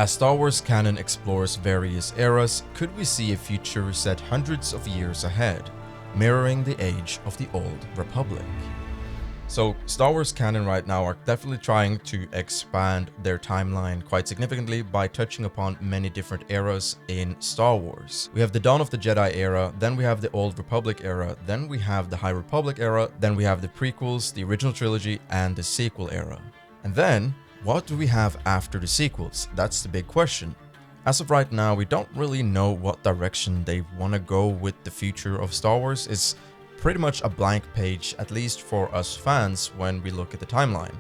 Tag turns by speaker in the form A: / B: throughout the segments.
A: As Star Wars canon explores various eras, could we see a future set hundreds of years ahead, mirroring the age of the Old Republic? So Star Wars canon right now are definitely trying to expand their timeline quite significantly by touching upon many different eras in Star Wars. We have the Dawn of the Jedi era, then we have the Old Republic era, then we have the High Republic era, then we have the prequels, the original trilogy, and the sequel era. And then, what do we have after the sequels? That's the big question. As of right now, we don't really know what direction they want to go with the future of Star Wars. It's pretty much a blank page, at least for us fans, when we look at the timeline.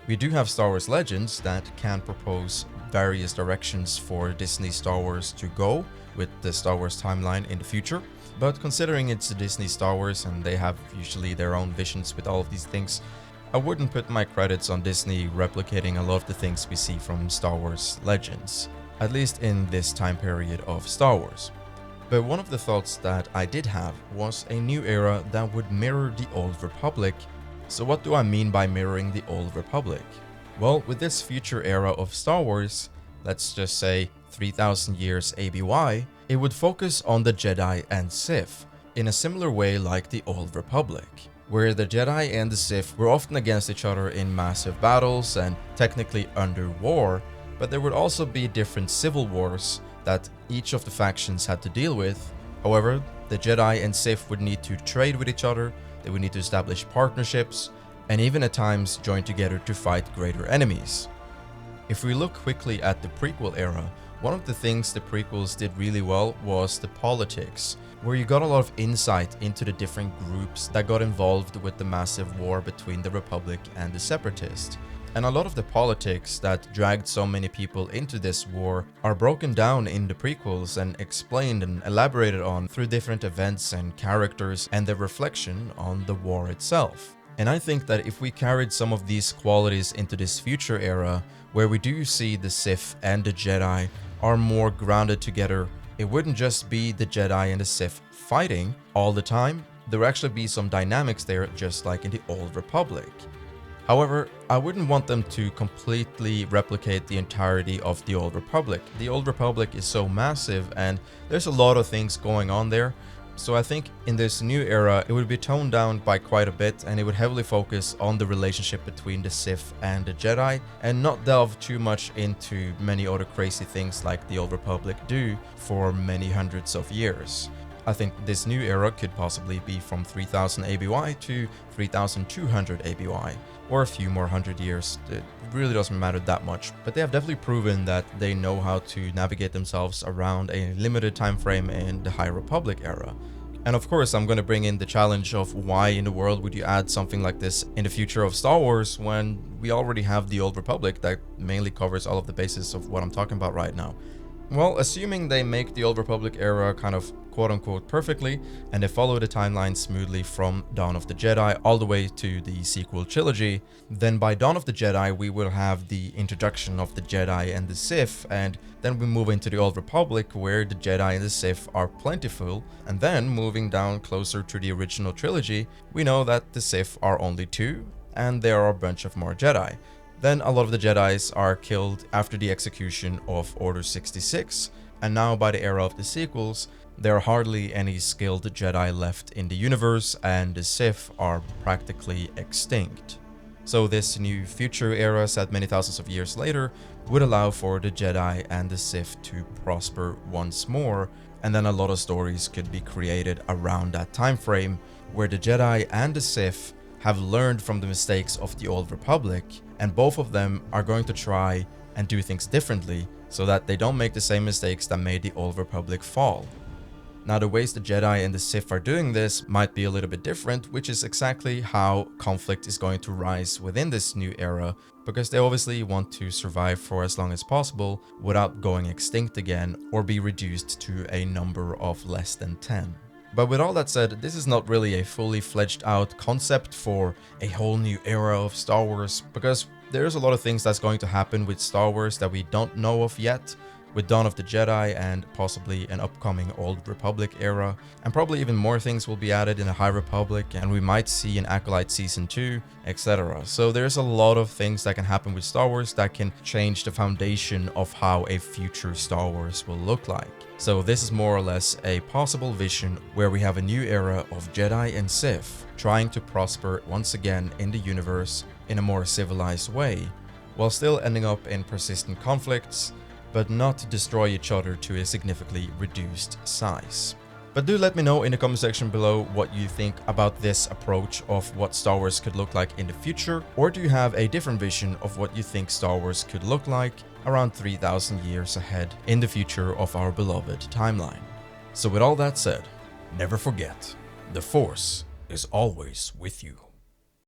A: We do have Star Wars Legends that can propose various directions for Disney Star Wars to go with the Star Wars timeline in the future, but considering it's Disney Star Wars and they have usually their own visions with all of these things, I wouldn't put my credits on Disney replicating a lot of the things we see from Star Wars Legends, at least in this time period of Star Wars. But one of the thoughts that I did have was a new era that would mirror the Old Republic. So what do I mean by mirroring the Old Republic? Well, with this future era of Star Wars, let's just say 3000 years ABY, it would focus on the Jedi and Sith in a similar way like the Old Republic, where the Jedi and the Sith were often against each other in massive battles and technically under war, but there would also be different civil wars that each of the factions had to deal with. However, the Jedi and Sith would need to trade with each other, they would need to establish partnerships, and even at times join together to fight greater enemies. If we look quickly at the prequel era, one of the things the prequels did really well was the politics, where you got a lot of insight into the different groups that got involved with the massive war between the Republic and the Separatists. And a lot of the politics that dragged so many people into this war are broken down in the prequels and explained and elaborated on through different events and characters and their reflection on the war itself. And I think that if we carried some of these qualities into this future era, where we do see the Sith and the Jedi are more grounded together, it wouldn't just be the Jedi and the Sith fighting all the time. There would actually be some dynamics there, just like in the Old Republic. However, I wouldn't want them to completely replicate the entirety of the Old Republic. The Old Republic is so massive and there's a lot of things going on there. So I think in this new era, it would be toned down by quite a bit and it would heavily focus on the relationship between the Sith and the Jedi and not delve too much into many other crazy things like the Old Republic do for many hundreds of years. I think this new era could possibly be from 3000 ABY to 3200 ABY, or a few more hundred years. It really doesn't matter that much, but they have definitely proven that they know how to navigate themselves around a limited time frame in the High Republic era. And of course, I'm going to bring in the challenge of why in the world would you add something like this in the future of Star Wars when we already have the Old Republic that mainly covers all of the bases of what I'm talking about right now. Well, assuming they make the Old Republic era kind of quote-unquote perfectly, and they follow the timeline smoothly from Dawn of the Jedi all the way to the sequel trilogy, then by Dawn of the Jedi we will have the introduction of the Jedi and the Sith, and then we move into the Old Republic where the Jedi and the Sith are plentiful, and then moving down closer to the original trilogy, we know that the Sith are only 2, and there are a bunch of more Jedi. Then a lot of the Jedis are killed after the execution of Order 66, and now by the era of the sequels, there are hardly any skilled Jedi left in the universe, and the Sith are practically extinct. So this new future era set many thousands of years later would allow for the Jedi and the Sith to prosper once more, and then a lot of stories could be created around that time frame, where the Jedi and the Sith have learned from the mistakes of the Old Republic, and both of them are going to try and do things differently so that they don't make the same mistakes that made the Old Republic fall. Now, the ways the Jedi and the Sith are doing this might be a little bit different, which is exactly how conflict is going to rise within this new era, because they obviously want to survive for as long as possible without going extinct again or be reduced to a number of less than 10. But with all that said, this is not really a fully fledged out concept for a whole new era of Star Wars, because there's a lot of things that's going to happen with Star Wars that we don't know of yet. with Dawn of the Jedi and possibly an upcoming Old Republic era, and probably even more things will be added in the High Republic, and we might see an Acolyte Season 2, etc. So there's a lot of things that can happen with Star Wars that can change the foundation of how a future Star Wars will look like. So this is more or less a possible vision where we have a new era of Jedi and Sith trying to prosper once again in the universe in a more civilized way, while still ending up in persistent conflicts, but not to destroy each other to a significantly reduced size. But do let me know in the comment section below what you think about this approach of what Star Wars could look like in the future, or do you have a different vision of what you think Star Wars could look like around 3,000 years ahead in the future of our beloved timeline? So with all that said, never forget, the Force is always with you.